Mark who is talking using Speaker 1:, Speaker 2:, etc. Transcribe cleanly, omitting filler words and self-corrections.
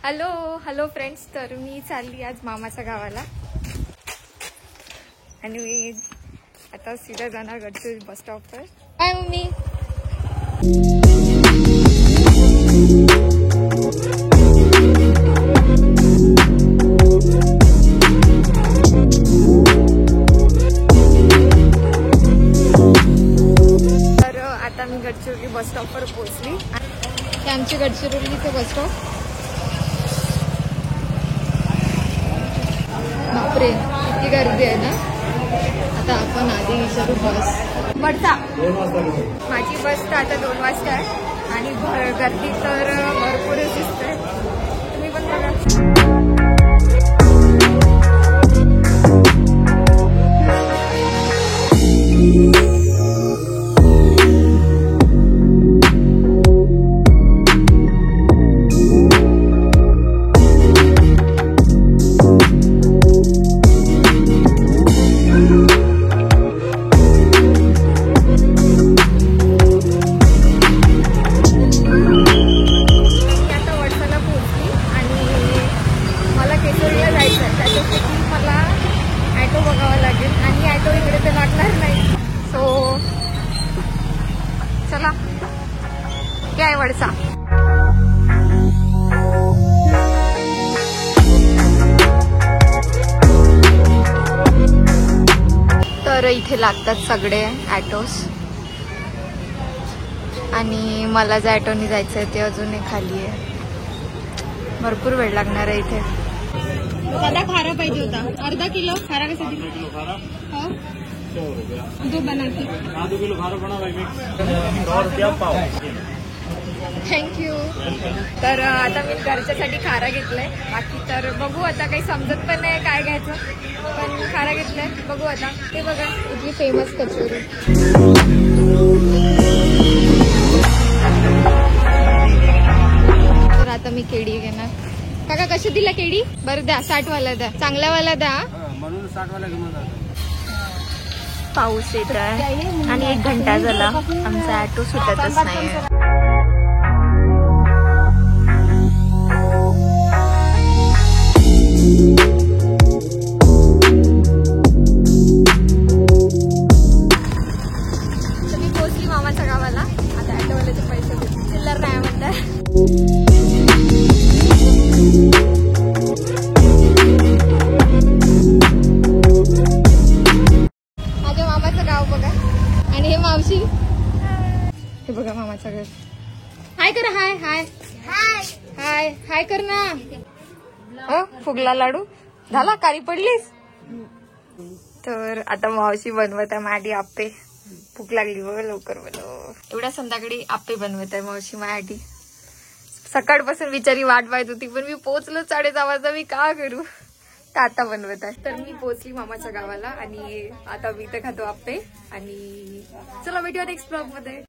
Speaker 1: Hello friends, तर मी चालली आज मामाच्या गावाला आणि मी आता सीधा जाणार गडचिरोली बस स्टॉपवर. काय मम्मी? तर आता मी गडचिरोली बस स्टॉपवर पोहोचली. हे आमचे गडचिरोलीचे बस स्टॉप. बापरे, किती गर्दी आहे ना. आता आपण आधी विचारू बस. माझी बस तर आता 2 वाजता आहे आणि गर्दी तर भरपूरच दिसते. तुम्ही पण बघा. चला, काय वडसा. तर इथे लागतात सगळे ॲटोस आणि मला ज्या ॲटोने जायचं आहे ते अजूनही खाली आहे. भरपूर वेळ लागणार आहे इथे. दादा खारा पाहिजे होता, अर्धा किलो खारा. कसा दिला? 2 बनाती. 2 किलो खारा बना भाई. 100 रुपया पाव. थँक्यू. तर आता मी घरच्यासाठी खारा घेतलाय. बाकी तर बघू, आता काही समजत पण नाही काय घ्यायचं, पण खारा घेतलाय. बघू आता. ते बघा, इथली फेमस कचोरी. तर आता मी केळी घेणार. काका कशी दिला केळी? बरं द्या, 60 वाला द्या, चांगला वाला द्या. म्हणून 60 वाला घेऊन जातो. पाऊस येत आहे आणि 1 घंटा झाला आमचा ऑटो सुटतच नाही. मी पोहोचली मामाच्या गावाला. आता ऑटोवाल्याचे पैसे देते, चिल्लर नाही म्हणतात. हे बघा मामाचं घर. हाय कर. हाय हाय हाय हाय कर ना. फुगला लाडू झाला, काळी पडलीस. तर आता मावशी बनवत आहे माझी आप्पे. भूक लागली बघ, लवकर बनव. एवढ्या संध्याकाळी आप्पे बनवत आहे मावशी माझ्यासाठी. सकाळपासून बिचारी वाट पाहत होती, पण मी पोहोचलो 6:30 वाजता. मी का करू, तर आता बनवत आहे. तर मी पोहोचली मामाच्या गावाला आणि आता मी इथे खातो आप्पे. आणि चला भेटूया नेक्स्ट ब्लॉग मध्ये.